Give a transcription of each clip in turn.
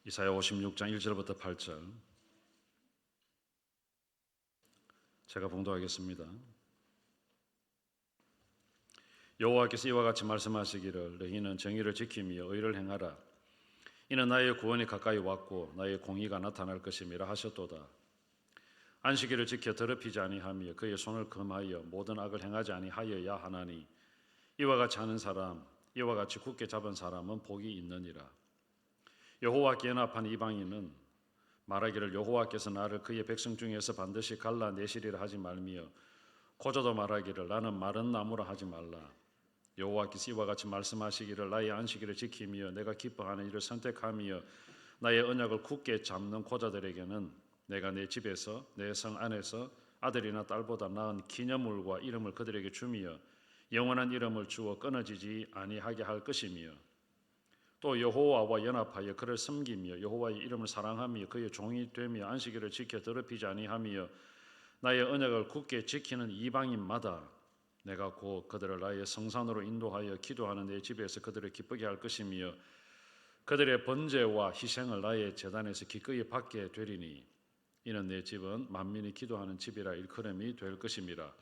이사야 56장 1절부터 8절 제가 봉독하겠습니다. 여호와께서 이와 같이 말씀하시기를 너희는 정의를 지키며 의를 행하라. 이는 나의 구원이 가까이 왔고 나의 공의가 나타날 것임이라 하셨도다. 안식일을 지켜 더럽히지 아니하며 그의 손을 금하여 모든 악을 행하지 아니하여야 하나니 이와 같이 하는 사람 이와 같이 굳게 잡은 사람은 복이 있느니라. 여호와께 연합한 이방인은 말하기를 여호와께서 나를 그의 백성 중에서 반드시 갈라내시리라 하지 말며 고조도 말하기를 나는 마른 나무라 하지 말라. 여호와께서 이와 같이 말씀하시기를 나의 안식일을 지키며 내가 기뻐하는 일을 선택하며 나의 언약을 굳게 잡는 고자들에게는 내가 내 집에서 내 성 안에서 아들이나 딸보다 나은 기념물과 이름을 그들에게 주며 영원한 이름을 주어 끊어지지 아니하게 할 것이며 또 여호와와 연합하여 그를 섬기며 여호와의 이름을 사랑하며 그의 종이 되며 안식일을 지켜 더럽히지 아니하며 나의 언약을 굳게 지키는 이방인마다 내가 곧 그들을 나의 성산으로 인도하여 기도하는 내 집에서 그들을 기쁘게 할 것이며 그들의 번제와 희생을 나의 제단에서 기꺼이 받게 되리니 이는 내 집은 만민이 기도하는 집이라 일컬음이 될 것임이라.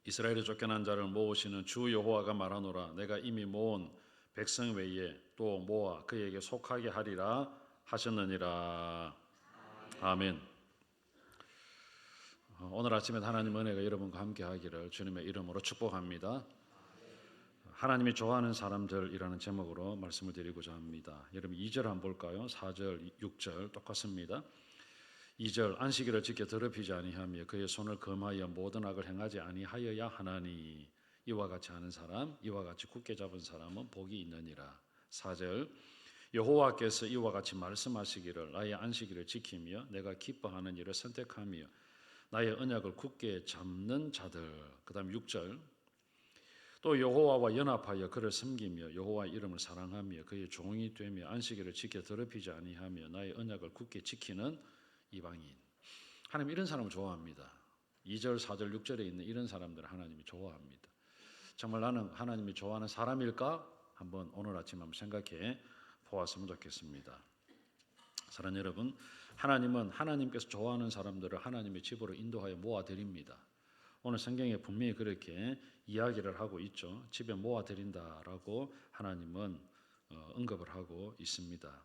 이스라엘에 쫓겨난 자를 모으시는 주 여호와가 말하노라. 내가 이미 모은 백성 외에 또 모아 그에게 속하게 하리라 하셨느니라. 아멘. 오늘 아침에 하나님 은혜가 여러분과 함께 하기를 주님의 이름으로 축복합니다. 하나님이 좋아하는 사람들이라는 제목으로 말씀을 드리고자 합니다. 여러분 2절 한번 볼까요? 4절, 6절 똑같습니다. 2절 안식일을 지켜 더럽히지 아니하며 그의 손을 금하여 모든 악을 행하지 아니하여야 하나니 이와 같이 하는 사람 이와 같이 굳게 잡은 사람은 복이 있느니라. 4절 여호와께서 이와 같이 말씀하시기를 나의 안식일을 지키며 내가 기뻐하는 일을 선택하며 나의 언약을 굳게 잡는 자들. 그 다음 6절 또 여호와와 연합하여 그를 섬기며 여호와의 이름을 사랑하며 그의 종이 되며 안식일을 지켜 더럽히지 아니하며 나의 언약을 굳게 지키는 이방인. 하나님 이런 사람을 좋아합니다. 2절, 4절, 6절에 있는 이런 사람들을 하나님이 좋아합니다. 정말 나는 하나님이 좋아하는 사람일까? 한번 오늘 아침 한번 생각해 보았으면 좋겠습니다. 사랑하는 여러분, 하나님은 하나님께서 좋아하는 사람들을 하나님의 집으로 인도하여 모아드립니다. 오늘 성경에 분명히 그렇게 이야기를 하고 있죠. 집에 모아드린다라고 하나님은 언급을 하고 있습니다.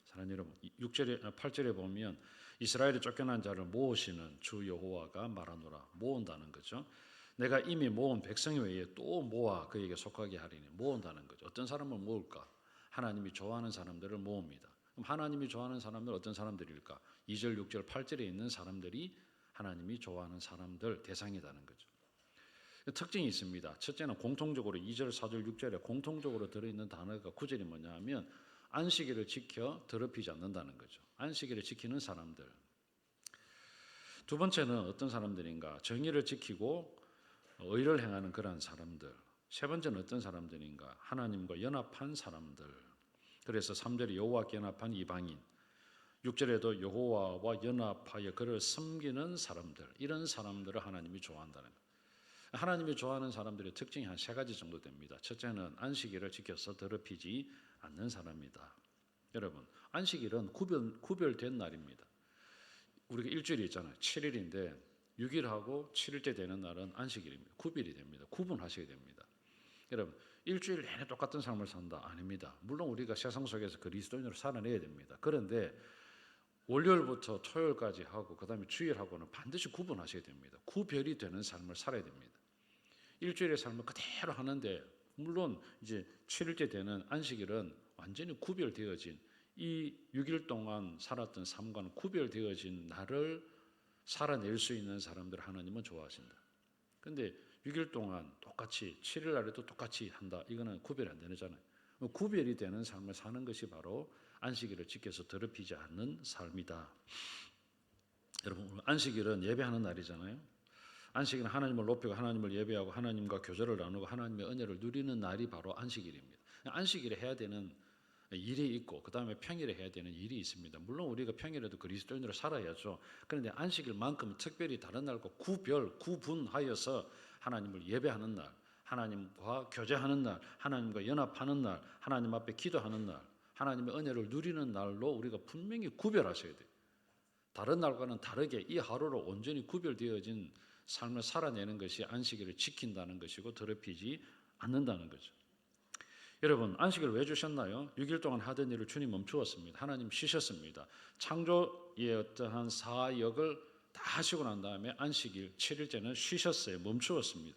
사랑하는 여러분, 8절에 보면 이스라엘에 쫓겨난 자를 모으시는 주 여호와가 말하노라. 모은다는 거죠. 내가 이미 모은 백성 외에 또 모아 그에게 속하게 하리니. 모은다는 거죠. 어떤 사람을 모을까? 하나님이 좋아하는 사람들을 모읍니다. 그럼 하나님이 좋아하는 사람들 어떤 사람들일까? 2절, 6절, 8절에 있는 사람들이 하나님이 좋아하는 사람들 대상이라는 거죠. 특징이 있습니다. 첫째는 공통적으로 2절, 4절, 6절에 공통적으로 들어있는 단어가 9절이 뭐냐 하면 안식일을 지켜 더럽히지 않는다는 거죠. 안식일을 지키는 사람들. 두 번째는 어떤 사람들인가? 정의를 지키고 의를 행하는 그러한 사람들. 세 번째는 어떤 사람들인가? 하나님과 연합한 사람들. 그래서 3절에 여호와께 연합한 이방인, 6절에도 여호와와 연합하여 그를 섬기는 사람들. 이런 사람들을 하나님이 좋아한다는 거예요. 하나님이 좋아하는 사람들의 특징이 한 세 가지 정도 됩니다. 첫째는 안식일을 지켜서 더럽히지 않는 사람이다. 여러분, 안식일은 구별된 날입니다. 우리가 일주일이 있잖아요. 7일인데 6일하고 7일째 되는 날은 안식일입니다. 구별이 됩니다. 구분하셔야 됩니다. 여러분, 일주일 내내 똑같은 삶을 산다? 아닙니다. 물론 우리가 세상 속에서 그리스도인으로 살아내야 됩니다. 그런데 월요일부터 토요일까지 하고 그 다음에 주일하고는 반드시 구분하셔야 됩니다. 구별이 되는 삶을 살아야 됩니다. 일주일의 삶을 그대로 하는데 물론 이제 7일째 되는 안식일은 완전히 구별되어진 이 6일 동안 살았던 삶과는 구별되어진 날을 살아낼 수 있는 사람들 하나님은 좋아하신다. 그런데 6일 동안 똑같이 7일 날에도 똑같이 한다. 이거는 구별이 안 되잖아요. 구별이 되는 삶을 사는 것이 바로 안식일을 지켜서 더럽히지 않는 삶이다. 여러분, 안식일은 예배하는 날이잖아요. 안식일은 하나님을 높이고 하나님을 예배하고 하나님과 교제를 나누고 하나님의 은혜를 누리는 날이 바로 안식일입니다. 안식일에 해야 되는 일이 있고 그 다음에 평일에 해야 되는 일이 있습니다. 물론 우리가 평일에도 그리스도인으로 살아야죠. 그런데 안식일만큼 특별히 다른 날과 구분하여서 하나님을 예배하는 날, 하나님과 교제하는 날, 하나님과 연합하는 날, 하나님 앞에 기도하는 날, 하나님의 은혜를 누리는 날로 우리가 분명히 구별하셔야 돼요. 다른 날과는 다르게 이 하루로 온전히 구별되어진 삶을 살아내는 것이 안식일을 지킨다는 것이고 더럽히지 않는다는 거죠. 여러분, 안식일을 왜 주셨나요? 6일 동안 하던 일을 주님 멈추었습니다. 하나님 쉬셨습니다. 창조의 어떠한 사역을 다 하시고 난 다음에 안식일 7일째는 쉬셨어요. 멈추었습니다.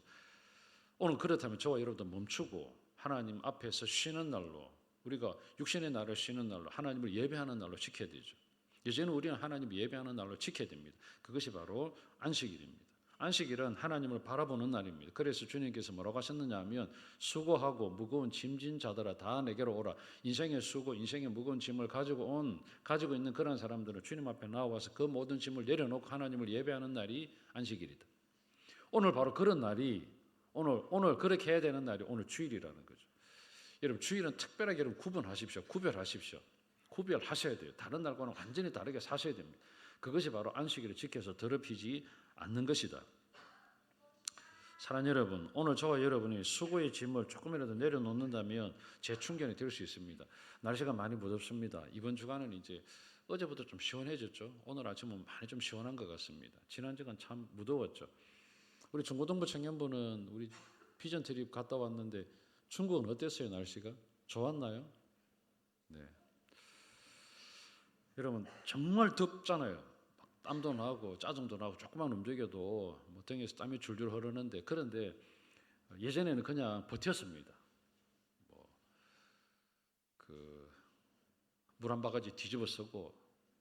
오늘 그렇다면 저와 여러분도 멈추고 하나님 앞에서 쉬는 날로, 우리가 육신의 날을 쉬는 날로, 하나님을 예배하는 날로 지켜야 되죠. 이제는 우리는 하나님을 예배하는 날로 지켜야 됩니다. 그것이 바로 안식일입니다. 안식일은 하나님을 바라보는 날입니다. 그래서 주님께서 뭐라고 하셨느냐 하면 수고하고 무거운 짐진 자들아 다 내게로 오라. 인생의 수고, 인생의 무거운 짐을 가지고 있는 그런 사람들은 주님 앞에 나와서 그 모든 짐을 내려놓고 하나님을 예배하는 날이 안식일이다. 오늘 바로 그런 날이 오늘 그렇게 해야 되는 날이 오늘 주일이라는 거죠. 여러분, 주일은 특별하게 여러분 구별하십시오. 구별하셔야 돼요. 다른 날과는 완전히 다르게 사셔야 됩니다. 그것이 바로 안식일을 지켜서 더럽히지 않는 것이다. 사랑하는 여러분, 오늘 저와 여러분이 수고의 짐을 조금이라도 내려놓는다면 재충전이 될 수 있습니다. 날씨가 많이 무덥습니다. 이번 주간은 이제 어제부터 좀 시원해졌죠. 오늘 아침은 많이 좀 시원한 것 같습니다. 지난 주간 참 무더웠죠. 우리 중고등부 청년부는 우리 비전 트립 갔다 왔는데 중국은 어땠어요? 날씨가 좋았나요? 네. 여러분 정말 덥잖아요. 땀도 나고 짜증도 나고 조금만 움직여도 뭐 등에서 땀이 줄줄 흐르는데, 그런데 예전에는 그냥 버텼습니다. 물 한 바가지 뒤집어 쓰고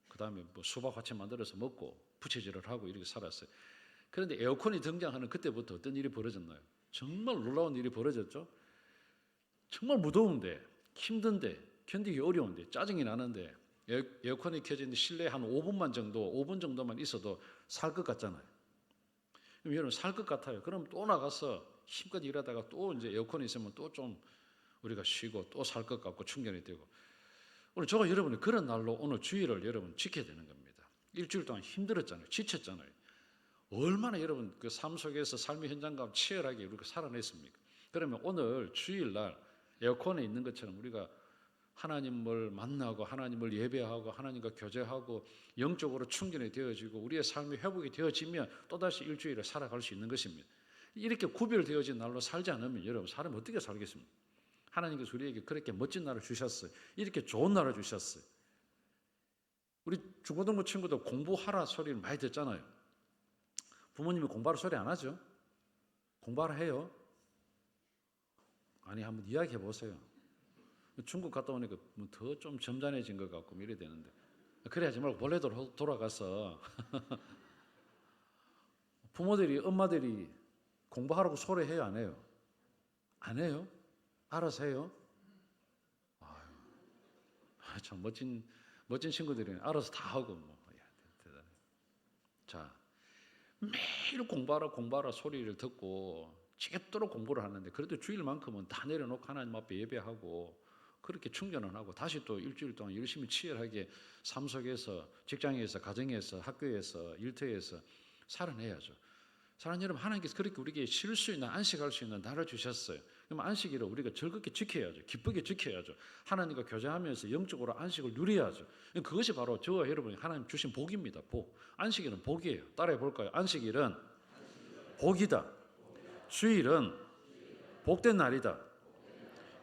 그 다음에 뭐 수박 화채 만들어서 먹고 부채질을 하고 이렇게 살았어요. 그런데 에어컨이 등장하는 그때부터 어떤 일이 벌어졌나요? 정말 놀라운 일이 벌어졌죠. 정말 무더운데, 힘든데, 견디기 어려운데, 짜증이 나는데 에어컨이 켜진 실내에 한 5분 정도만 있어도 살 것 같잖아요. 그럼 여러분 살 것 같아요. 그럼 또 나가서 힘껏 일하다가 또 이제 에어컨이 있으면 또 좀 우리가 쉬고 또 살 것 같고 충전이 되고, 오늘 저가 여러분이 그런 날로 오늘 주일을 여러분 지켜야 되는 겁니다. 일주일 동안 힘들었잖아요. 지쳤잖아요. 얼마나 여러분 그 삶 속에서 삶의 현장감 치열하게 우리가 살아냈습니까? 그러면 오늘 주일날 에어컨에 있는 것처럼 우리가 하나님을 만나고 하나님을 예배하고 하나님과 교제하고 영적으로 충전이 되어지고 우리의 삶이 회복이 되어지면 또다시 일주일을 살아갈 수 있는 것입니다. 이렇게 구별되어진 날로 살지 않으면 여러분 사람이 어떻게 살겠습니까? 하나님께서 우리에게 그렇게 멋진 날을 주셨어요. 이렇게 좋은 날을 주셨어요. 우리 중고등부 친구들 공부하라 소리를 많이 듣잖아요. 부모님이 공부하라 소리 안 하죠? 공부하라 해요? 아니 한번 이야기해 보세요. 중국 갔다 오니까 더 좀 점잖해진 것 같고 이래야 되는데, 그래 하지 말고 원래대로 돌아가서 부모들이 엄마들이 공부하라고 소리해요 안 해요? 안 해요? 알아서 해요? 아유, 참 멋진 친구들이 알아서 다 하고 뭐. 대단해. 자, 매일 공부하라 소리를 듣고 지겹도록 공부를 하는데 그래도 주일만큼은 다 내려놓고 하나님 앞에 예배하고 그렇게 충전을 하고 다시 또 일주일 동안 열심히 치열하게 삶 속에서, 직장에서, 가정에서, 학교에서, 일터에서 살아내야죠. 사랑하는 여러분, 하나님께서 그렇게 우리에게 쉴 수 있는, 안식할 수 있는 날을 주셨어요. 그럼 안식일을 우리가 즐겁게 지켜야죠. 기쁘게 지켜야죠. 하나님과 교제하면서 영적으로 안식을 누려야죠. 그것이 바로 저와 여러분이 하나님 주신 복입니다. 복. 안식일은 복이에요. 따라해 볼까요? 안식일은 복이다. 주일은 복된 날이다.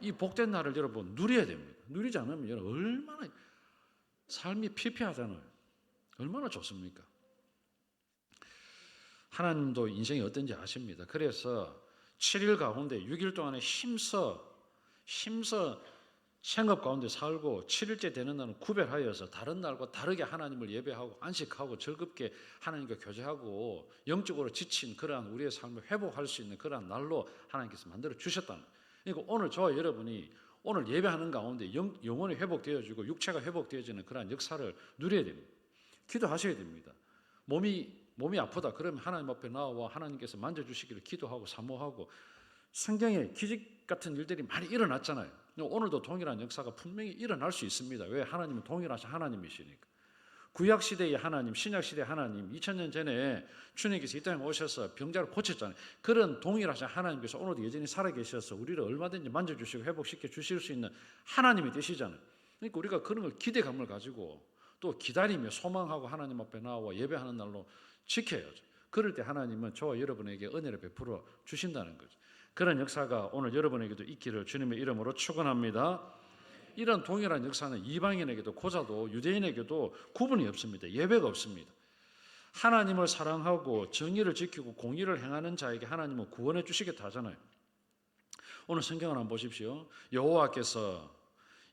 이 복된 날을 여러분 누려야 됩니다. 누리지 않으면 여러분 얼마나 삶이 피폐하잖아요. 얼마나 좋습니까? 하나님도 인생이 어떤지 아십니다. 그래서 7일 가운데 6일 동안에 힘써 생업 가운데 살고 7일째 되는 날은 구별하여서 다른 날과 다르게 하나님을 예배하고 안식하고 즐겁게 하나님과 교제하고 영적으로 지친 그러한 우리의 삶을 회복할 수 있는 그러한 날로 하나님께서 만들어 주셨다는 거예요. 그러니까 오늘 저와 여러분이 오늘 예배하는 가운데 영혼이 회복되어지고 육체가 회복되어지는 그러한 역사를 누려야 됩니다. 기도하셔야 됩니다. 몸이 아프다 그러면 하나님 앞에 나와 하나님께서 만져주시기를 기도하고 사모하고, 성경에 기적 같은 일들이 많이 일어났잖아요. 오늘도 동일한 역사가 분명히 일어날 수 있습니다. 왜? 하나님은 동일하신 하나님이시니까. 구약시대의 하나님, 신약시대의 하나님, 2000년 전에 주님께서 이 땅에 오셔서 병자를 고쳤잖아요. 그런 동일하신 하나님께서 오늘도 여전히 살아계셔서 우리를 얼마든지 만져주시고 회복시켜 주실 수 있는 하나님이 되시잖아요. 그러니까 우리가 그런 걸 기대감을 가지고 또 기다리며 소망하고 하나님 앞에 나와 예배하는 날로 지켜야죠. 그럴 때 하나님은 저와 여러분에게 은혜를 베풀어 주신다는 거죠. 그런 역사가 오늘 여러분에게도 있기를 주님의 이름으로 축원합니다. 이런 동일한 역사는 이방인에게도 고자도 유대인에게도 구분이 없습니다. 예배가 없습니다. 하나님을 사랑하고 정의를 지키고 공의를 행하는 자에게 하나님은 구원해 주시겠다 하잖아요. 오늘 성경을 한번 보십시오. 여호와께서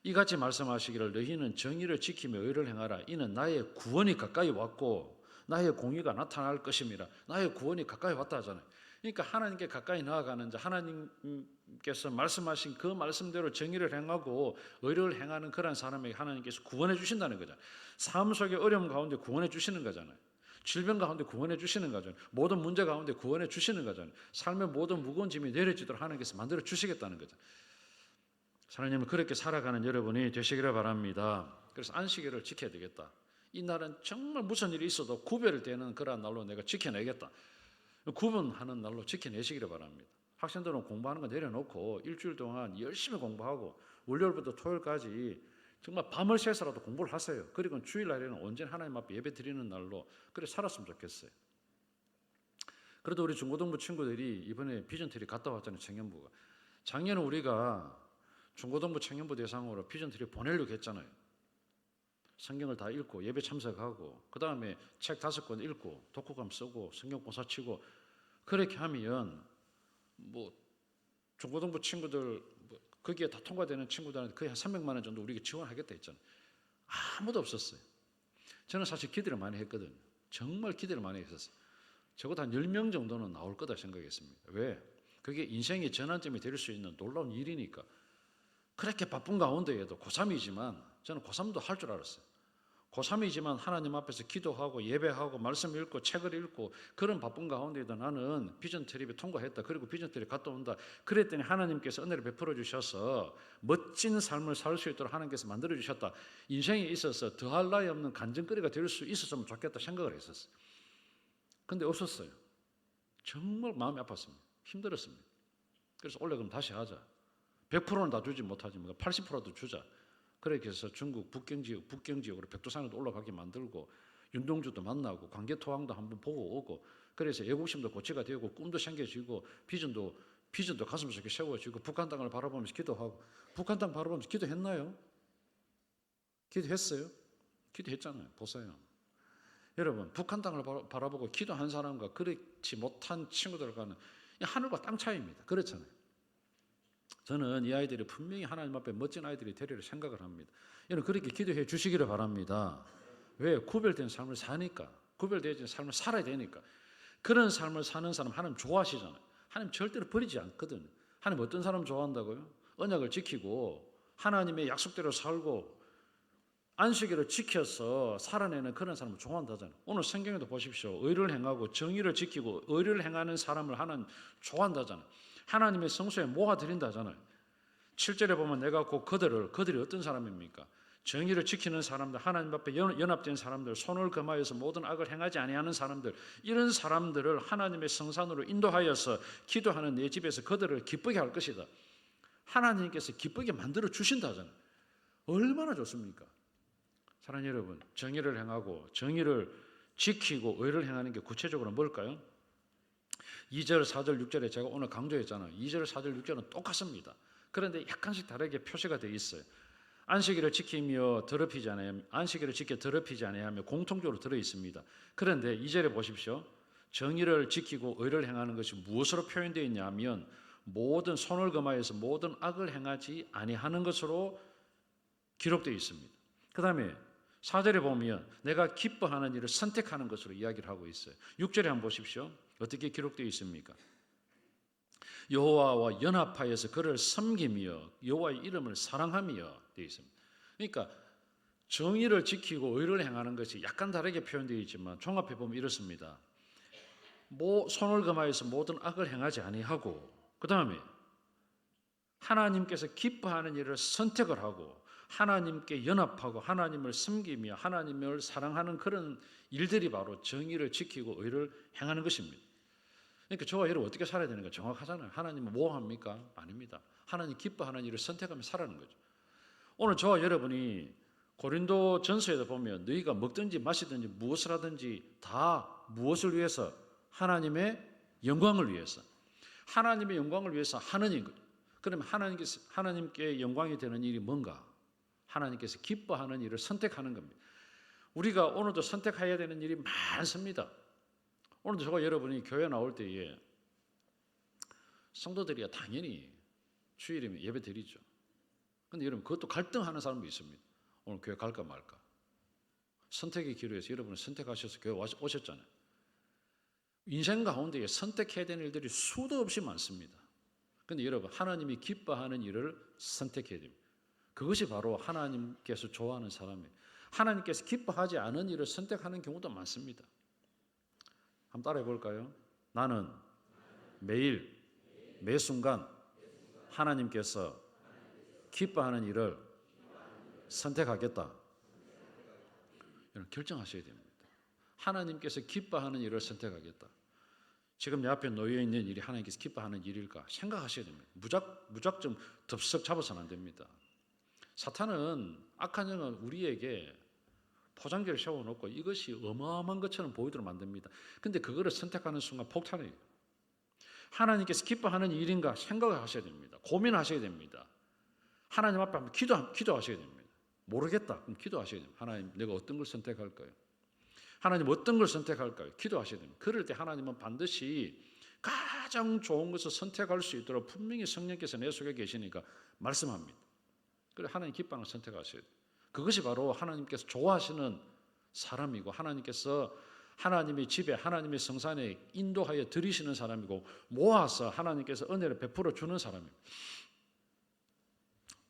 이같이 말씀하시기를 너희는 정의를 지키며 의를 행하라. 이는 나의 구원이 가까이 왔고 나의 공의가 나타날 것임이라. 나의 구원이 가까이 왔다 하잖아요. 그러니까 하나님께 가까이 나아가는 자, 하나님께서 말씀하신 그 말씀대로 정의를 행하고 의를 행하는 그런 사람에게 하나님께서 구원해 주신다는 거잖아요. 삶 속의 어려움 가운데 구원해 주시는 거잖아요. 질병 가운데 구원해 주시는 거잖아요. 모든 문제 가운데 구원해 주시는 거잖아요. 삶의 모든 무거운 짐이 내려지도록 하나님께서 만들어 주시겠다는 거잖아요. 하나님은 그렇게 살아가는 여러분이 되시기를 바랍니다. 그래서 안식일을 지켜야 되겠다. 이 날은 정말 무슨 일이 있어도 구별되는 그런 날로 내가 지켜내겠다. 구분하는 날로 지켜내시기를 바랍니다. 학생들은 공부하는 거 내려놓고 일주일 동안 열심히 공부하고 월요일부터 토요일까지 정말 밤을 새서라도 공부를 하세요. 그리고 주일날에는 언제나 하나님 앞에 예배 드리는 날로 그래 살았으면 좋겠어요. 그래도 우리 중고등부 친구들이 이번에 비전트리 갔다 왔잖아요. 청년부가. 작년에 우리가 중고등부 청년부 대상으로 비전트리 보내려고 했잖아요. 성경을 다 읽고 예배 참석하고 그 다음에 책 5권 읽고 독후감 쓰고 성경 공사 치고 그렇게 하면 뭐 중고등부 친구들 거기에 다 통과되는 친구들한테 거의 한 300만 원 정도 우리가 지원하겠다 했잖아요. 아무도 없었어요. 저는 사실 기대를 많이 했거든요. 정말 기대를 많이 했었어요. 적어도 한 10명 정도는 나올 거다 생각했습니다. 왜? 그게 인생의 전환점이 될 수 있는 놀라운 일이니까. 그렇게 바쁜 가운데에도 고3이지만 저는 고3도 할 줄 알았어요. 고3이지만 하나님 앞에서 기도하고 예배하고 말씀 읽고 책을 읽고 그런 바쁜 가운데에도 나는 비전 트립에 통과했다. 그리고 비전 트립 갔다 온다. 그랬더니 하나님께서 은혜를 베풀어 주셔서 멋진 삶을 살 수 있도록 하나님께서 만들어 주셨다. 인생에 있어서 더할 나위 없는 간증거리가 될 수 있었으면 좋겠다 생각을 했었어요. 근데 없었어요. 정말 마음이 아팠습니다. 힘들었습니다. 그래서 원래 그럼 다시 하자. 100%는 다 주지 못하지만 80%도 주자. 그렇게 해서 중국 북경지역으로 백두산에도 올라가게 만들고 윤동주도 만나고 광개토항도 한번 보고 오고 그래서 애국심도 고취가 되고 꿈도 생겨지고 비전도 가슴속에 세워지고 북한 땅을 바라보면서 기도하고 북한 땅 바라보면서 기도했나요? 기도했어요? 기도했잖아요. 보세요. 여러분 북한 땅을 바라보고 기도한 사람과 그렇지 못한 친구들과는 하늘과 땅 차이입니다. 그렇잖아요. 저는 이 아이들이 분명히 하나님 앞에 멋진 아이들이 되리라 생각을 합니다. 여러분 그렇게 기도해 주시기를 바랍니다. 왜? 구별된 삶을 사니까. 구별된 삶을 살아야 되니까. 그런 삶을 사는 사람 하나님 좋아하시잖아요. 하나님 절대로 버리지 않거든요. 하나님 어떤 사람 좋아한다고요? 언약을 지키고 하나님의 약속대로 살고 안식일을 지켜서 살아내는 그런 사람을 좋아한다잖아요. 오늘 성경에도 보십시오. 의를 행하고 정의를 지키고 의를 행하는 사람을 하나님 좋아한다잖아요. 하나님의 성소에 모아드린다잖아요. 7절에 보면 내가 곧 그들이 어떤 사람입니까? 정의를 지키는 사람들, 하나님 앞에 연합된 사람들, 손을 금하여서 모든 악을 행하지 아니하는 사람들, 이런 사람들을 하나님의 성산으로 인도하여서 기도하는 내 집에서 그들을 기쁘게 할 것이다. 하나님께서 기쁘게 만들어 주신다잖아요. 얼마나 좋습니까? 사랑하는 여러분, 정의를 행하고 정의를 지키고 의를 행하는 게 구체적으로 뭘까요? 2절, 4절, 6절에 제가 오늘 강조했잖아요. 2절, 4절, 6절은 똑같습니다. 그런데 약간씩 다르게 표시가 되어 있어요. 안식일을 지키며 더럽히지 않아야 안식일을 지켜 더럽히지 아니하며 공통적으로 들어 있습니다. 그런데 2절에 보십시오. 정의를 지키고 의를 행하는 것이 무엇으로 표현되어 있냐면 모든 손을 금하여서 모든 악을 행하지 아니하는 것으로 기록되어 있습니다. 그 다음에 4절에 보면 내가 기뻐하는 일을 선택하는 것으로 이야기를 하고 있어요. 6절에 한번 보십시오. 어떻게 기록되어 있습니까? 여호와와 연합하여서 그를 섬기며 여호와의 이름을 사랑하며 되어 있습니다. 그러니까 정의를 지키고 의를 행하는 것이 약간 다르게 표현되어 있지만 종합해 보면 이렇습니다. 손을 금하여서 모든 악을 행하지 아니하고 그 다음에 하나님께서 기뻐하는 일을 선택을 하고 하나님께 연합하고 하나님을 섬기며 하나님을 사랑하는 그런 일들이 바로 정의를 지키고 의를 행하는 것입니다. 그러니까 저와 여러분 어떻게 살아야 되는 가 정확하잖아요. 하나님은 뭐 합니까? 아닙니다. 하나님 기뻐하는 일을 선택하며 살아가는 거죠. 오늘 저와 여러분이 고린도 전서에도 보면 너희가 먹든지 마시든지 무엇을 하든지 다 무엇을 위해서? 하나님의 영광을 위해서. 하나님의 영광을 위해서 하는 일. 그러면 하나님께 영광이 되는 일이 뭔가? 하나님께서 기뻐하는 일을 선택하는 겁니다. 우리가 오늘도 선택해야 되는 일이 많습니다. 오늘도 저와 여러분이 교회 나올 때에 성도들이야 당연히 주일이면 예배 드리죠. 그런데 여러분 그것도 갈등하는 사람도 있습니다. 오늘 교회 갈까 말까. 선택의 기로에서 여러분은 선택하셔서 교회 오셨잖아요. 인생 가운데 선택해야 되는 일들이 수도 없이 많습니다. 그런데 여러분 하나님이 기뻐하는 일을 선택해야 됩니다. 그것이 바로 하나님께서 좋아하는 사람이에요. 하나님께서 기뻐하지 않은 일을 선택하는 경우도 많습니다. 한번 따라해 볼까요? 나는 매일 매 순간 하나님께서 기뻐하는 일을 선택하겠다. 여러분 결정하셔야 됩니다. 하나님께서 기뻐하는 일을 선택하겠다. 지금 내 앞에 놓여 있는 일이 하나님께서 기뻐하는 일일까 생각하셔야 됩니다. 무작정 덥석 잡아서는 안 됩니다. 사탄은 악한 영은 우리에게 포장지를 세워놓고 이것이 어마어마한 것처럼 보이도록 만듭니다. 그런데 그거를 선택하는 순간 폭탄이에요. 하나님께서 기뻐하는 일인가 생각하셔야 됩니다. 고민하셔야 됩니다. 하나님 앞에 한번 기도하셔야 됩니다. 모르겠다. 그럼 기도하셔야 됩니다. 하나님 내가 어떤 걸 선택할까요? 하나님 어떤 걸 선택할까요? 기도하셔야 됩니다. 그럴 때 하나님은 반드시 가장 좋은 것을 선택할 수 있도록 분명히 성령께서 내 속에 계시니까 말씀합니다. 그래서 하나님 기뻐하는 걸 선택하셔야 돼요. 그것이 바로 하나님께서 좋아하시는 사람이고 하나님께서 하나님의 집에 하나님의 성산에 인도하여 드리시는 사람이고 모아서 하나님께서 은혜를 베풀어 주는 사람입니다.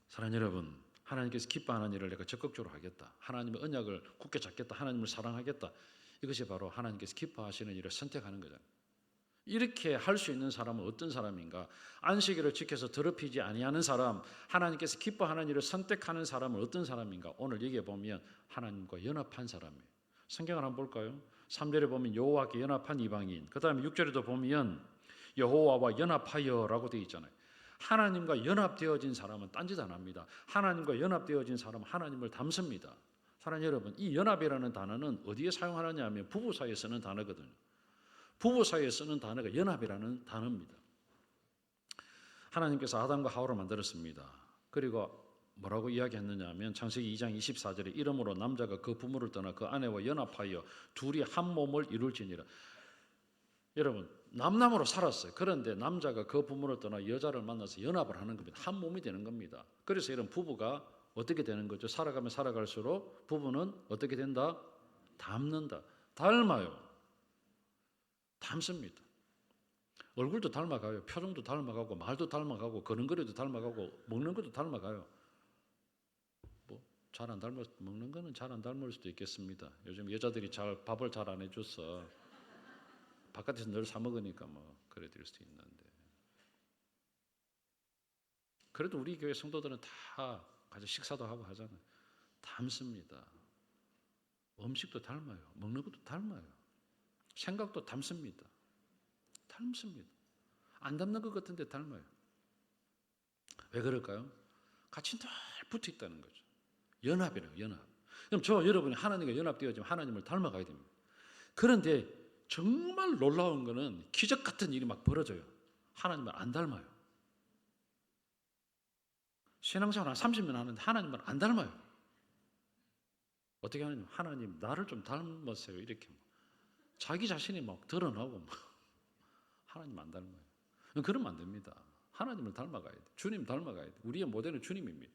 사랑하는 여러분, 하나님께서 기뻐하는 일을 내가 적극적으로 하겠다. 하나님의 언약을 굳게 잡겠다. 하나님을 사랑하겠다. 이것이 바로 하나님께서 기뻐하시는 일을 선택하는 거잖아요. 이렇게 할 수 있는 사람은 어떤 사람인가? 안식일을 지켜서 더럽히지 아니하는 사람, 하나님께서 기뻐하는 일을 선택하는 사람은 어떤 사람인가? 오늘 여기에 보면 하나님과 연합한 사람이에요. 성경을 한번 볼까요? 3절에 보면 여호와께 연합한 이방인, 그 다음에 6절에도 보면 여호와와 연합하여라고 되어 있잖아요. 하나님과 연합되어진 사람은 딴짓 안 합니다. 하나님과 연합되어진 사람은 하나님을 닮습니다. 사랑하는 여러분, 이 연합이라는 단어는 어디에 사용하느냐 하면 부부 사이에 쓰는 단어거든요. 부부 사이에 쓰는 단어가 연합이라는 단어입니다. 하나님께서 아담과 하와를 만들었습니다. 그리고 뭐라고 이야기했느냐 하면 창세기 2장 24절에 이러므로 남자가 그 부모를 떠나 그 아내와 연합하여 둘이 한 몸을 이룰지니라. 여러분 남남으로 살았어요. 그런데 남자가 그 부모를 떠나 여자를 만나서 연합을 하는 겁니다. 한 몸이 되는 겁니다. 그래서 이런 부부가 어떻게 되는 거죠? 살아가면 살아갈수록 부부는 어떻게 된다? 닮는다. 닮아요. 닮습니다. 얼굴도 닮아가요. 표정도 닮아가고 말도 닮아가고 걸음걸이도 닮아가고 먹는 것도 닮아가요. 뭐 잘 안 닮아 먹는 거는 잘 안 닮을 수도 있겠습니다. 요즘 여자들이 밥을 잘 안 해줘서 바깥에서 늘 사 먹으니까 뭐 그래 드릴 수도 있는데 그래도 우리 교회 성도들은 다 가서 식사도 하고 하잖아요. 닮습니다. 음식도 닮아요. 먹는 것도 닮아요. 생각도 닮습니다. 닮습니다. 안 닮는 것 같은데 닮아요. 왜 그럴까요? 같이 늘 붙어 있다는 거죠. 연합이라고 연합. 그럼 저 여러분이 하나님과 연합되어지면 하나님을 닮아가야 됩니다. 그런데 정말 놀라운 거는 기적 같은 일이 막 벌어져요. 하나님을 안 닮아요. 신앙생활 한 30년 하는데 하나님을 안 닮아요. 어떻게 하느냐? 하나님 나를 좀 닮으세요. 이렇게 자기 자신이 막 드러나고 막 하나님 안 닮아요. 그러면 안 됩니다. 하나님을 닮아가야 돼. 주님 닮아가야 돼. 우리의 모델은 주님입니다.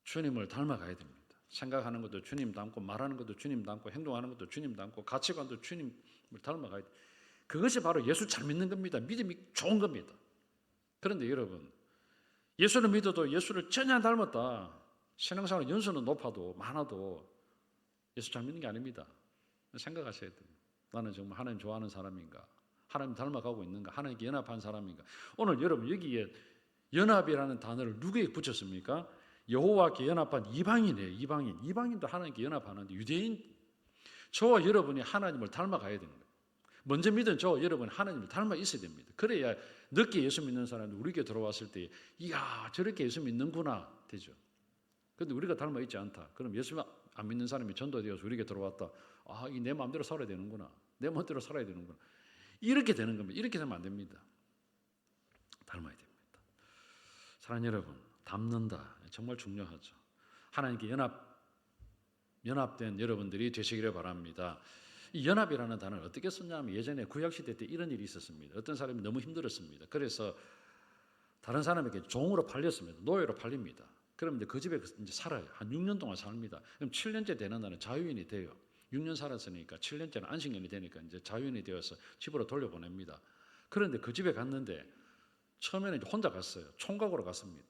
주님을 닮아가야 됩니다. 생각하는 것도 주님 닮고 말하는 것도 주님 닮고 행동하는 것도 주님 닮고 가치관도 주님을 닮아가야 돼. 그것이 바로 예수 잘 믿는 겁니다. 믿음이 좋은 겁니다. 그런데 여러분 예수를 믿어도 예수를 전혀 안 닮았다. 신앙생활 연수는 높아도 많아도 예수 잘 믿는 게 아닙니다. 생각하셔야 돼요. 나는 정말 하나님 좋아하는 사람인가? 하나님 닮아가고 있는가? 하나님께 연합한 사람인가? 오늘 여러분 여기에 연합이라는 단어를 누구에게 붙였습니까? 여호와께 연합한 이방인이에요. 이방인도 하나님께 연합하는데 유대인 저와 여러분이 하나님을 닮아가야 되는 거예요. 먼저 믿은 저와 여러분이 하나님을 닮아 있어야 됩니다. 그래야 늦게 예수 믿는 사람이 우리 교회 들어왔을 때 이야 저렇게 예수 믿는구나 되죠. 그런데 우리가 닮아 있지 않다. 그럼 예수 안 믿는 사람이 전도되어서 우리에게 들어왔다. 아, 이 내 마음대로 살아야 되는구나. 내 멋대로 살아야 되는구나. 이렇게 되는 겁니다. 이렇게 되면 안 됩니다. 닮아야 됩니다. 사랑하는 여러분, 닮는다. 정말 중요하죠. 하나님께 연합된 여러분들이 되시기를 바랍니다. 이 연합이라는 단어를 어떻게 썼냐면 예전에 구약시대 때 이런 일이 있었습니다. 어떤 사람이 너무 힘들었습니다. 그래서 다른 사람에게 종으로 팔렸습니다. 노예로 팔립니다. 그럼 이제 그 집에 이제 살아요. 한 6년 동안 삽니다. 그럼 7년째 되는 날은 자유인이 돼요. 6년 살았으니까 7년째는 안식년이 되니까 이제 자유인이 되어서 집으로 돌려보냅니다. 그런데 그 집에 갔는데 처음에는 이제 혼자 갔어요. 총각으로 갔습니다.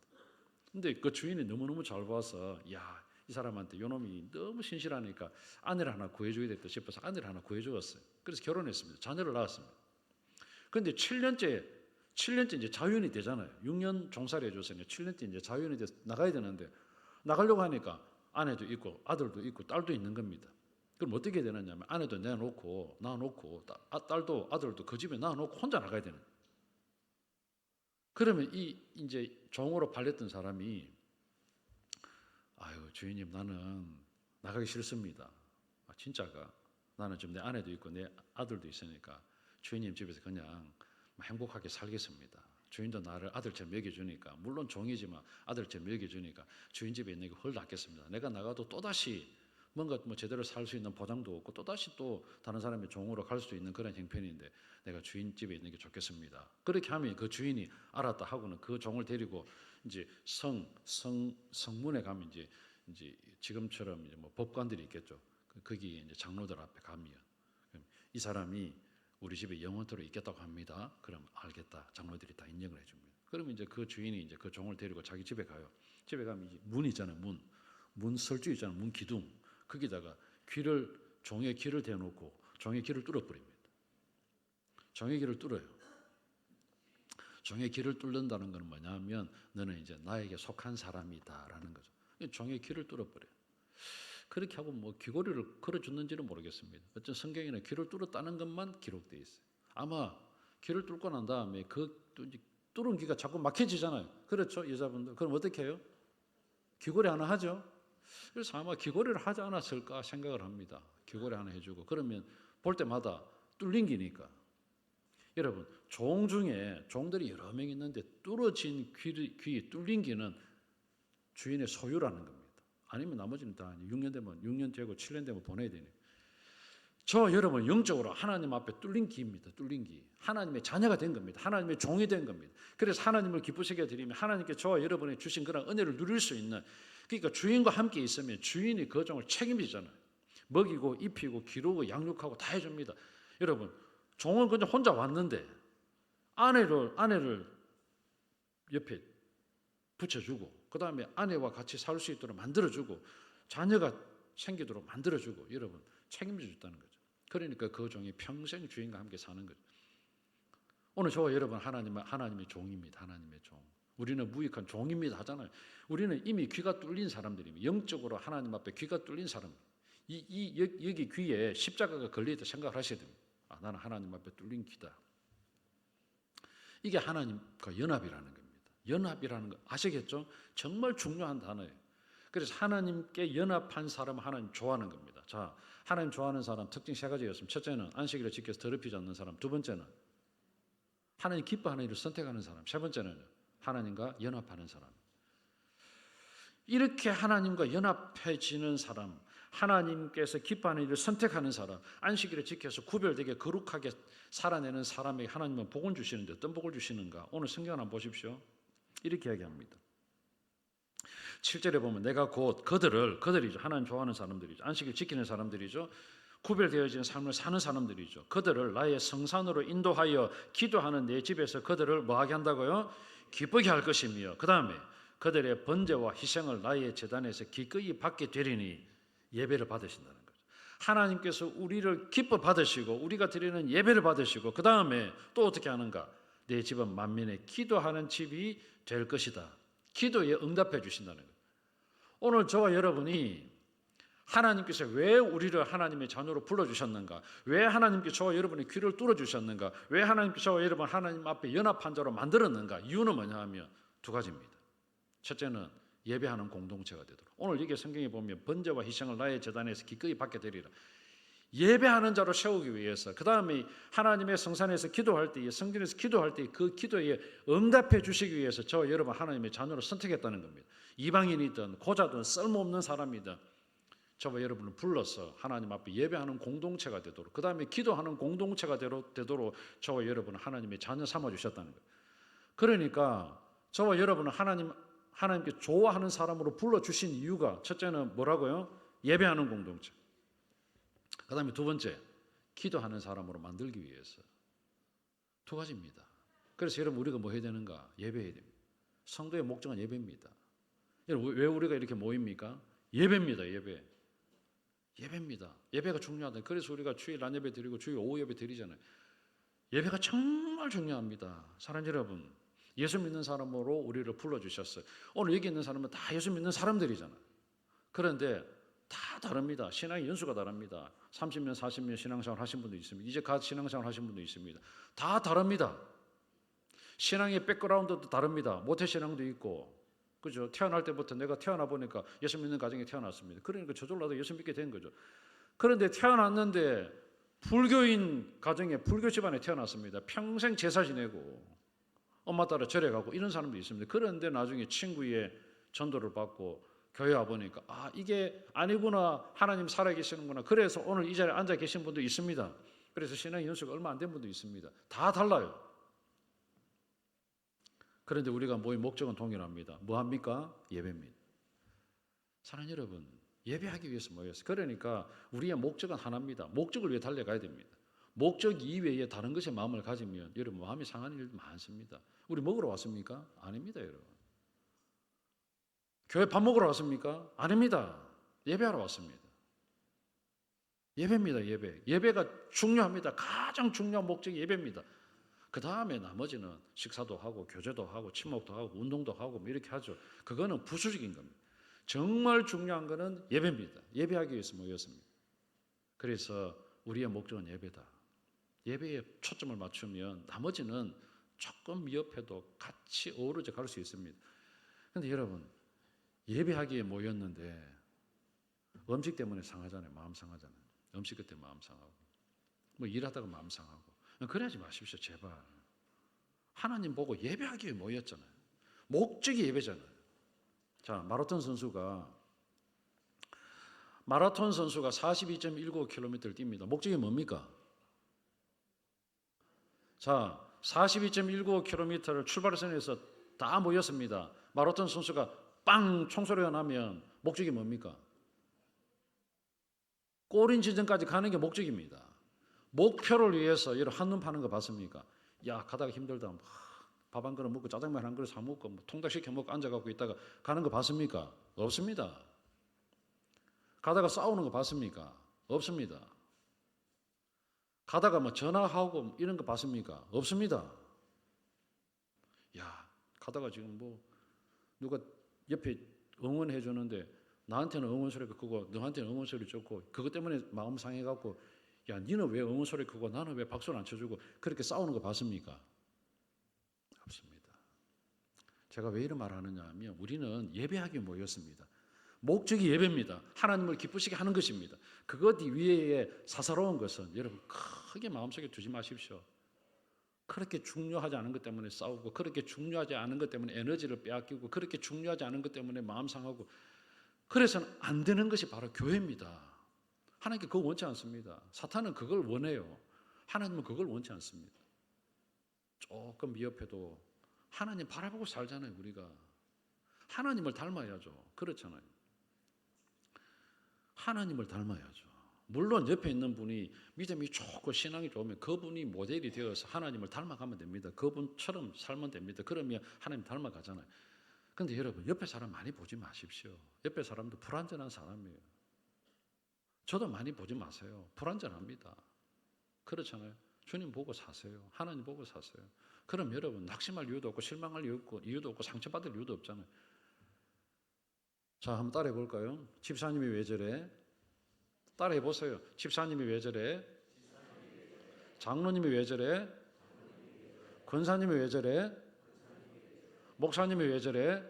근데 그 주인이 너무너무 잘 봐서 야, 이 사람한테 요놈이 너무 신실하니까 아내를 하나 구해줘야 됐다 싶어서 아내를 하나 구해주었어요. 그래서 결혼했습니다. 자녀를 낳았습니다. 그런데 7년째 이제 자유인이 되잖아요. 6년 종살이 해줘서 7년째 이제 자유인이 돼서 나가야 되는데 나가려고 하니까 아내도 있고 아들도 있고 딸도 있는 겁니다. 그럼 어떻게 되느냐면 아내도 내놓고 놔놓고 딸도 아들도 그 집에 놔놓고 혼자 나가야 되는 거예요. 그러면 이 이제 종으로 팔렸던 사람이 아유 주인님 나는 나가기 싫습니다. 진짜가 나는 지금 내 아내도 있고 내 아들도 있으니까 주인님 집에서 그냥 행복하게 살겠습니다. 주인도 나를 아들처럼 먹여주니까 물론 종이지만 아들처럼 먹여주니까 주인 집에 있는 게 훨 낫겠습니다. 내가 나가도 또다시 뭔가 뭐 제대로 살 수 있는 보장도 없고 또다시 또 다른 사람의 종으로 갈 수 있는 그런 형편인데 내가 주인 집에 있는 게 좋겠습니다. 그렇게 하면 그 주인이 알았다 하고는 그 종을 데리고 이제 성문에 가면 이제 지금처럼 이제 뭐 법관들이 있겠죠. 거기 이제 장로들 앞에 가면 이 사람이 우리 집에 영원토록 있겠다고 합니다. 그럼 알겠다. 장로들이 다 인정을 해줍니다. 그러면 이제 그 주인이 이제 그 종을 데리고 자기 집에 가요. 집에 가면 이제 문 있잖아요. 문 설주 있잖아요. 문 기둥. 거기다가 종의 귀를 대놓고 종의 귀를 뚫어버립니다. 종의 귀를 뚫어요. 종의 귀를 뚫는다는 건 뭐냐면 너는 이제 나에게 속한 사람이다라는 거죠. 종의 귀를 뚫어버려요. 그렇게 하고 뭐 귀고리를 걸어줬는지는 모르겠습니다. 어쨌든 성경에는 귀를 뚫었다는 것만 기록되어 있어요. 아마 귀를 뚫고 난 다음에 그 뚫은 귀가 자꾸 막혀지잖아요. 그렇죠, 여자분들. 그럼 어떻게 해요? 귀고리 하나 하죠. 그래서 아마 귀고리를 하지 않았을까 생각을 합니다. 귀고리 하나 해주고 그러면 볼 때마다 뚫린 귀니까. 여러분 종 중에 종들이 여러 명 있는데 뚫어진 귀 뚫린 귀는 주인의 소유라는 겁니다. 아니면 나머지는 다 6년 되면 6년 되고 7년 되면 보내야 되네. 저 여러분 영적으로 하나님 앞에 뚫린 귀입니다. 뚫린 귀. 하나님의 자녀가 된 겁니다. 하나님의 종이 된 겁니다. 그래서 하나님을 기쁘시게 드리면 하나님께 저와 여러분이 주신 그런 은혜를 누릴 수 있는 그러니까 주인과 함께 있으면 주인이 그 종을 책임지잖아요. 먹이고 입히고 기르고 양육하고 다 해줍니다. 여러분 종은 그냥 혼자 왔는데 아내를 옆에 붙여주고 그 다음에 아내와 같이 살 수 있도록 만들어주고 자녀가 생기도록 만들어주고 여러분 책임져 줬다는 거죠. 그러니까 그 종이 평생 주인과 함께 사는 거죠. 오늘 저와 여러분 하나님의 종입니다. 하나님의 종. 우리는 무익한 종입니다 하잖아요. 우리는 이미 귀가 뚫린 사람들입니다. 영적으로 하나님 앞에 귀가 뚫린 사람. 여기 귀에 십자가가 걸려있다 생각을 하셔야 됩니다. 나는 하나님 앞에 뚫린 귀다. 이게 하나님과 연합이라는 겁니다. 연합이라는 거 아시겠죠? 정말 중요한 단어예요. 그래서 하나님께 연합한 사람은 하나님 좋아하는 겁니다. 자, 하나님 좋아하는 사람 특징 세 가지였습니다. 첫째는 안식일을 지켜서 더럽히지 않는 사람. 두 번째는 하나님 기뻐하는 일을 선택하는 사람. 세 번째는 하나님과 연합하는 사람. 이렇게 하나님과 연합해지는 사람, 하나님께서 기뻐하는 일을 선택하는 사람, 안식일을 지켜서 구별되게 거룩하게 살아내는 사람에게 하나님은 복을 주시는데 어떤 복을 주시는가? 오늘 성경 한번 보십시오. 이렇게 이야기합니다. 7절에 보면 내가 곧 그들이죠. 하나님 좋아하는 사람들이죠. 안식일 지키는 사람들이죠. 구별되어진 삶을 사는 사람들이죠. 그들을 나의 성산으로 인도하여 기도하는 내 집에서 그들을 뭐하게 한다고요? 기쁘게 할 것이며 그 다음에 그들의 번제와 희생을 나의 제단에서 기꺼이 받게 되리니 예배를 받으신다는 거죠. 하나님께서 우리를 기뻐 받으시고 우리가 드리는 예배를 받으시고 그 다음에 또 어떻게 하는가? 내 집은 만민의 기도하는 집이 될 것이다. 기도에 응답해 주신다는 거예요. 오늘 저와 여러분이 하나님께서 왜 우리를 하나님의 자녀로 불러주셨는가? 왜 하나님께서 저와 여러분의 귀를 뚫어주셨는가? 왜 하나님께서 저와 여러분 하나님 앞에 연합한 자로 만들었는가? 이유는 뭐냐 하면 두 가지입니다. 첫째는 예배하는 공동체가 되도록. 오늘 여기 성경에 보면 번제와 희생을 나의 제단에서 기꺼이 받게 되리라. 예배하는 자로 세우기 위해서, 그 다음에 하나님의 성산에서 기도할 때, 성전에서 기도할 때 그 기도에 응답해 주시기 위해서 저 여러분 하나님의 자녀로 선택했다는 겁니다. 이방인이든 고자든 쓸모없는 사람이든 저와 여러분을 불러서 하나님 앞에 예배하는 공동체가 되도록, 그 다음에 기도하는 공동체가 되도록 저와 여러분을 하나님의 자녀 삼아주셨다는 거예요. 그러니까 저와 여러분은 하나님께 좋아하는 사람으로 불러주신 이유가, 첫째는 뭐라고요? 예배하는 공동체. 그 다음에 두 번째, 기도하는 사람으로 만들기 위해서. 두 가지입니다. 그래서 여러분 우리가 뭐 해야 되는가? 예배해야 됩니다. 성도의 목적은 예배입니다. 여러분 왜 우리가 이렇게 모입니까? 예배입니다. 예배입니다. 예배가 중요하다. 그래서 우리가 주일 낮 예배 드리고 주일 오후 예배 드리잖아요. 예배가 정말 중요합니다. 사랑하는 여러분, 예수 믿는 사람으로 우리를 불러주셨어요. 오늘 여기 있는 사람은 다 예수 믿는 사람들이잖아요. 그런데 다 다릅니다. 신앙의 연수가 다릅니다. 30년, 40년 신앙생활 하신 분도 있습니다. 이제 갓 신앙생활 하신 분도 있습니다. 다 다릅니다. 신앙의 백그라운드도 다릅니다. 모태신앙도 있고, 그죠? 태어날 때부터 내가 태어나 보니까 예수 믿는 가정에 태어났습니다. 그러니까 저절로 나도 예수 믿게 된 거죠. 그런데 태어났는데 불교인 가정에, 불교 집안에 태어났습니다. 평생 제사 지내고 엄마 따라 절에 가고 이런 사람도 있습니다. 그런데 나중에 친구의 전도를 받고 교회 와보니까 아, 이게 아니구나, 하나님 살아계시는구나, 그래서 오늘 이 자리에 앉아 계신 분도 있습니다. 그래서 신앙 연수가 얼마 안 된 분도 있습니다. 다 달라요. 그런데 우리가 모인 목적은 동일합니다. 뭐합니까? 예배입니다. 사랑하는 여러분, 예배하기 위해서 모였어요. 그러니까 우리의 목적은 하나입니다. 목적을 위해 달려가야 됩니다. 목적 이외에 다른 것에 마음을 가지면 여러분 마음이 상하는 일도 많습니다. 우리 먹으러 왔습니까? 아닙니다, 여러분. 교회 밥 먹으러 왔습니까? 아닙니다. 예배하러 왔습니다. 예배입니다. 예배가 중요합니다. 가장 중요한 목적이 예배입니다. 그 다음에 나머지는 식사도 하고 교제도 하고 친목도 하고 운동도 하고 뭐 이렇게 하죠. 그거는 부수적인 겁니다. 정말 중요한 거는 예배입니다. 예배하기 위해서 모였습니다. 그래서 우리의 목적은 예배다. 예배에 초점을 맞추면 나머지는 조금 미흡해도 같이 어우러져 갈 수 있습니다. 그런데 여러분, 예배하기에 모였는데 음식 때문에 상하잖아요. 마음 상하잖아요. 음식 때문에 마음 상하고 뭐 일하다가 마음 상하고. 그러지 마십시오, 제발. 하나님 보고 예배하기 위해 모였잖아요. 목적이 예배잖아요. 자, 마라톤 선수가 42.19km를 뜁니다. 목적이 뭡니까? 자, 42.19km를 출발선에서 다 모였습니다. 마라톤 선수가 빵 총소리가 나면 목적이 뭡니까? 골인 지점까지 가는 게 목적입니다. 목표를 위해서 여러분 한눈 파는 거 봤습니까? 야, 가다가 힘들다. 밥 한 그릇 먹고 짜장면 한 그릇 사 먹고 뭐 통닭 시켜 먹고 앉아갖고 있다가 가는 거 봤습니까? 없습니다. 가다가 싸우는 거 봤습니까? 없습니다. 가다가 뭐 전화하고 이런 거 봤습니까? 없습니다. 야, 가다가 지금 뭐 누가 옆에 응원해 주는데 나한테는 응원 소리가 크고 너한테는 응원 소리 좋고 그것 때문에 마음 상해갖고 야, 니는 왜 응원 소리 크고 나는 왜 박수를 안 쳐주고 그렇게 싸우는 거 봤습니까? 없습니다. 제가 왜 이런 말을 하느냐 하면 우리는 예배하기 모였습니다. 목적이 예배입니다. 하나님을 기쁘시게 하는 것입니다. 그것 이외에 사사로운 것은 여러분 크게 마음속에 두지 마십시오. 그렇게 중요하지 않은 것 때문에 싸우고 그렇게 중요하지 않은 것 때문에 에너지를 빼앗기고 그렇게 중요하지 않은 것 때문에 마음 상하고 그래서는 안 되는 것이 바로 교회입니다. 하나님께 그거 원치 않습니다. 사탄은 그걸 원해요. 하나님은 그걸 원치 않습니다. 조금 미흡해도 하나님 바라보고 살잖아요. 우리가 하나님을 닮아야죠. 그렇잖아요. 하나님을 닮아야죠. 물론 옆에 있는 분이 믿음이 좋고 신앙이 좋으면 그분이 모델이 되어서 하나님을 닮아가면 됩니다. 그분처럼 살면 됩니다. 그러면 하나님 닮아가잖아요. 그런데 여러분 옆에 사람 많이 보지 마십시오. 옆에 사람도 불완전한 사람이에요. 저도 많이 보지 마세요. 불완전합니다. 그렇잖아요. 주님 보고 사세요. 하나님 보고 사세요. 그럼 여러분 낙심할 이유도 없고 실망할 이유도 없고 상처받을 이유도 없잖아요. 자, 한번 따라해 볼까요? 집사님이 왜 저래? 따라해 보세요. 집사님이 왜 저래? 장로님이 왜 저래? 권사님이 왜 저래? 목사님이 왜 저래?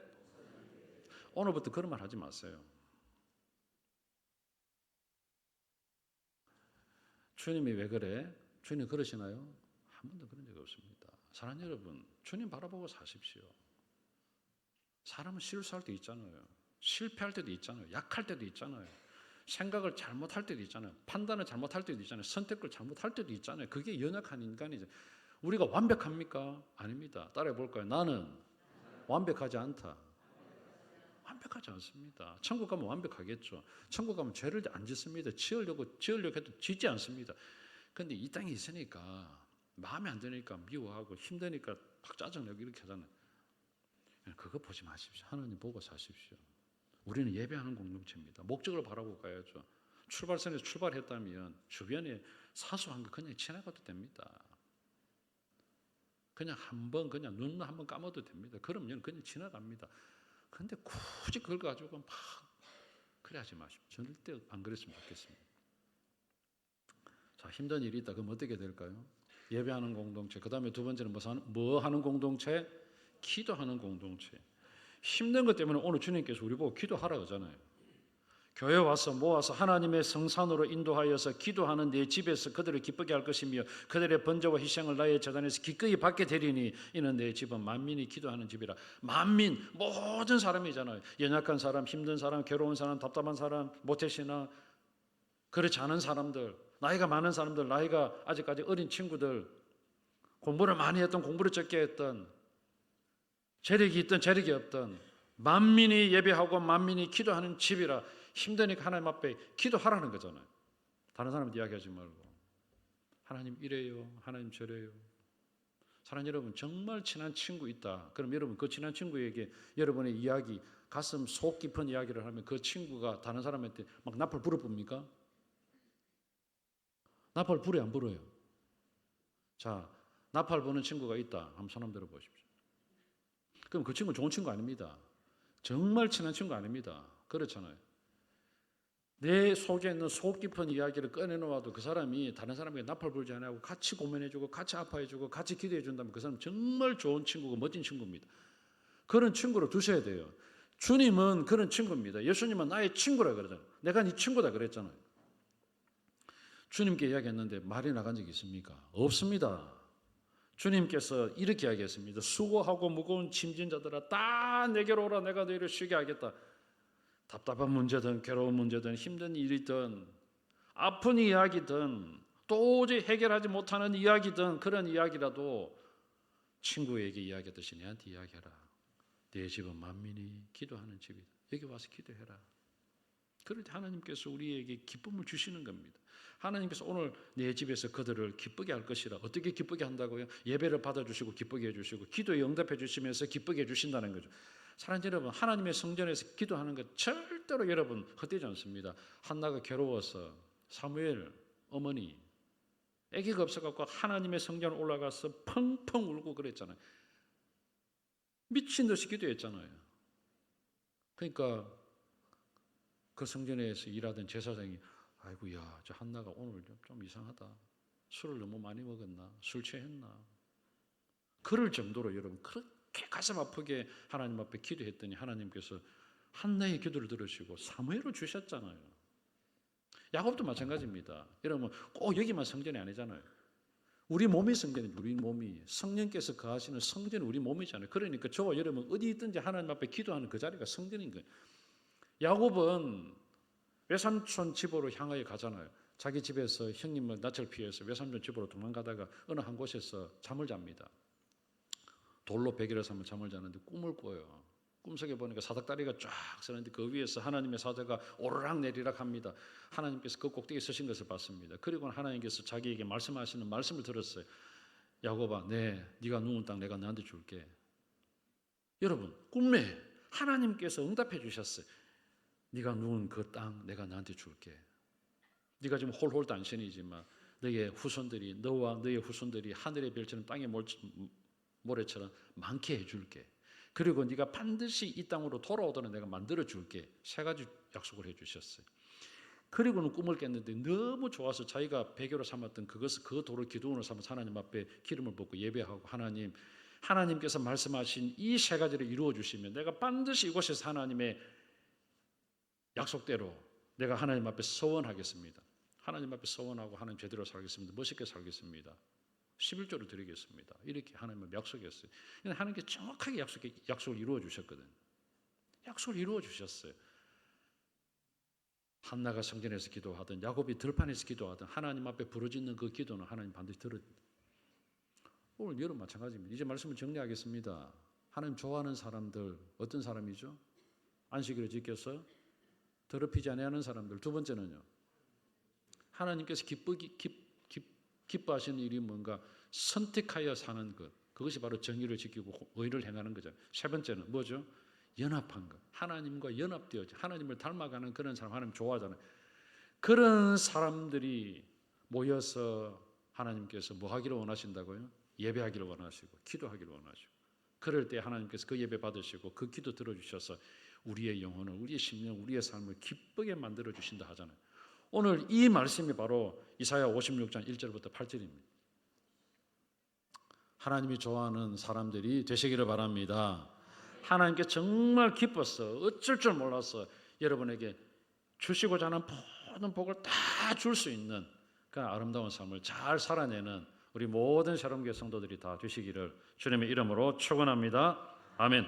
오늘부터 그런 말 하지 마세요. 주님이 왜 그래? 주님 그러시나요? 한 번도 그런 적이 없습니다. 사랑하는 여러분, 주님 바라보고 사십시오. 사람은 실수할 때 있잖아요. 실패할 때도 있잖아요. 약할 때도 있잖아요. 생각을 잘못할 때도 있잖아요. 판단을 잘못할 때도 있잖아요. 선택을 잘못할 때도 있잖아요. 그게 연약한 인간이죠. 우리가 완벽합니까? 아닙니다. 따라해 볼까요? 나는 완벽하지 않다. 완벽하지 않습니다. 천국 가면 완벽하겠죠. 천국 가면 죄를 안 짓습니다. 지으려고 해도 짓지 않습니다. 그런데 이 땅에 있으니까 마음에 안 드니까 미워하고 힘드니까 막 짜증내고 이렇게 하잖아요. 그거 보지 마십시오. 하나님 보고 사십시오. 우리는 예배하는 공동체입니다. 목적을 바라고 가야죠. 출발선에서 출발했다면 주변에 사소한 거 그냥 지나가도 됩니다. 그냥 한번 그냥 눈 한번 감아도 됩니다. 그러면 그냥 지나갑니다. 그런데 굳이 그걸 가지고 막 그래 하지 마십시오. 절대 안 그랬으면 좋겠습니다. 자, 힘든 일이 있다. 그럼 어떻게 될까요? 예배하는 공동체. 그 다음에 두 번째는 뭐 하는 공동체? 기도하는 공동체. 힘든 것 때문에 오늘 주님께서 우리 보고 기도하라 그러잖아요. 교회 와서 모아서 하나님의 성산으로 인도하여서 기도하는 내 집에서 그들을 기쁘게 할 것이며 그들의 번제와 희생을 나의 제단에서 기꺼이 받게 되리니 이는 내 집은 만민이 기도하는 집이라. 만민 모든 사람이잖아요. 연약한 사람, 힘든 사람, 괴로운 사람, 답답한 사람, 모태신앙, 그렇지 않은 사람들, 나이가 많은 사람들, 나이가 아직까지 어린 친구들, 공부를 많이 했던 공부를 적게 했던, 재력이 있던 재력이 없던 만민이 예배하고 만민이 기도하는 집이라. 힘드니까 하나님 앞에 기도하라는 거잖아요. 다른 사람한테 이야기하지 말고 하나님 이래요, 하나님 저래요. 사랑하는 여러분, 정말 친한 친구 있다. 그럼 여러분 그 친한 친구에게 여러분의 이야기, 가슴 속 깊은 이야기를 하면 그 친구가 다른 사람한테 막 나팔 불어 봅니까? 나팔 불어요, 안 불어요? 자, 나팔 부는 친구가 있다. 한번 손 한번 들어보십시오. 그럼 그 친구는 좋은 친구 아닙니다. 정말 친한 친구 아닙니다. 그렇잖아요. 내 속에 있는 속 깊은 이야기를 꺼내놓아도 그 사람이 다른 사람에게 나팔 불지 않고 같이 고민해주고 같이 아파해주고 같이 기도해준다면 그 사람 정말 좋은 친구고 멋진 친구입니다. 그런 친구를 두셔야 돼요. 주님은 그런 친구입니다. 예수님은 나의 친구라 그러잖아요. 내가 네 친구다 그랬잖아요. 주님께 이야기했는데 말이 나간 적이 있습니까? 없습니다. 주님께서 이렇게 이야기했습니다. 수고하고 무거운 짐진 자들아 다 내게로 오라. 내가 너희를 쉬게 하겠다. 답답한 문제든 괴로운 문제든 힘든 일이든 아픈 이야기든 도저히 해결하지 못하는 이야기든 그런 이야기라도 친구에게 이야기하듯이 내한테 이야기해라. 내 집은 만민이 기도하는 집이다. 여기 와서 기도해라. 그럴 때 하나님께서 우리에게 기쁨을 주시는 겁니다. 하나님께서 오늘 내 집에서 그들을 기쁘게 할 것이라. 어떻게 기쁘게 한다고요? 예배를 받아주시고 기쁘게 해주시고 기도에 응답해 주시면서 기쁘게 해주신다는 거죠. 사랑하는 여러분, 하나님의 성전에서 기도하는 것 절대로 여러분 헛되지 않습니다. 한나가 괴로워서 사무엘 어머니 아기가 없어갖고 하나님의 성전에 올라가서 펑펑 울고 그랬잖아요. 미친 듯이 기도했잖아요. 그러니까 그 성전에서 일하던 제사장이 아이고야, 저 한나가 오늘 좀 이상하다. 술을 너무 많이 먹었나? 술 취했나? 그럴 정도로 여러분 그렇게 가슴 아프게 하나님 앞에 기도했더니 하나님께서 한나의 기도를 들으시고 사무엘을 주셨잖아요. 야곱도 마찬가지입니다. 여러분 꼭 여기만 성전이 아니잖아요. 우리 몸이 성전이죠. 우리 몸이 성령께서 거하시는 성전이 우리 몸이잖아요. 그러니까 저와 여러분 어디 있든지 하나님 앞에 기도하는 그 자리가 성전인 거예요. 야곱은 외삼촌 집으로 향하여 가잖아요. 자기 집에서 형님을 낯을 피해서 외삼촌 집으로 도망가다가 어느 한 곳에서 잠을 잡니다. 돌로 베개를 삼아 잠을 자는데 꿈을 꿔요. 꿈속에 보니까 사닥다리가 쫙 서는데 그 위에서 하나님의 사자가 오르락 내리락 합니다. 하나님께서 그 꼭대기에 서신 것을 봤습니다. 그리고 하나님께서 자기에게 말씀하시는 말씀을 들었어요. 야곱아, 네가 누운 땅 내가 너한테 줄게. 여러분 꿈에 하나님께서 응답해 주셨어요. 네가 누운 그 땅 내가 너한테 줄게. 네가 지금 홀홀단신이지만 너의 후손들이 너와 너의 후손들이 하늘의 별처럼 땅의 모래처럼 많게 해줄게. 그리고 네가 반드시 이 땅으로 돌아오도록 내가 만들어줄게. 세 가지 약속을 해주셨어요. 그리고는 꿈을 깼는데 너무 좋아서 자기가 배교로 삼았던 그것을 그 돌을 기둥으로 삼아서 하나님 앞에 기름을 붓고 예배하고 하나님 하나님께서 말씀하신 이 세 가지를 이루어 주시면 내가 반드시 이곳에서 하나님의 약속대로 내가 하나님 앞에 서원하겠습니다. 하나님 앞에 서원하고 하나님 제대로 살겠습니다. 멋있게 살겠습니다. 11조를 드리겠습니다. 이렇게 하나님은 약속했어요. 하나님께 정확하게 약속을 이루어 주셨거든요. 약속을 이루어 주셨어요. 한나가 성전에서 기도하든 야곱이 들판에서 기도하든 하나님 앞에 부르짖는 그 기도는 하나님 반드시 들어줍니다. 오늘 여러분 마찬가지입니다. 이제 말씀을 정리하겠습니다. 하나님 좋아하는 사람들 어떤 사람이죠? 안식일을 지켜서 더럽히지 아니하는 사람들. 두 번째는요, 하나님께서 기뻐하시는 일이 뭔가 선택하여 사는 것. 그것이 바로 정의를 지키고 의를 행하는 거죠. 세 번째는 뭐죠? 연합한 것. 하나님과 연합되어 하나님을 닮아가는 그런 사람 하나님 좋아하잖아요. 그런 사람들이 모여서 하나님께서 뭐 하기를 원하신다고요? 예배하기를 원하시고 기도하기를 원하시고, 그럴 때 하나님께서 그 예배 받으시고 그 기도 들어주셔서 우리의 영혼을, 우리의 심령, 우리의 삶을 기쁘게 만들어 주신다 하잖아요. 오늘 이 말씀이 바로 이사야 56장 1절부터 8절입니다. 하나님이 좋아하는 사람들이 되시기를 바랍니다. 하나님께 정말 기뻤어, 어쩔 줄 몰랐어, 여러분에게 주시고자 하는 모든 복을 다 줄 수 있는 그 아름다운 삶을 잘 살아내는 우리 모든 새롬교회 성도들이 다 되시기를 주님의 이름으로 축원합니다. 아멘.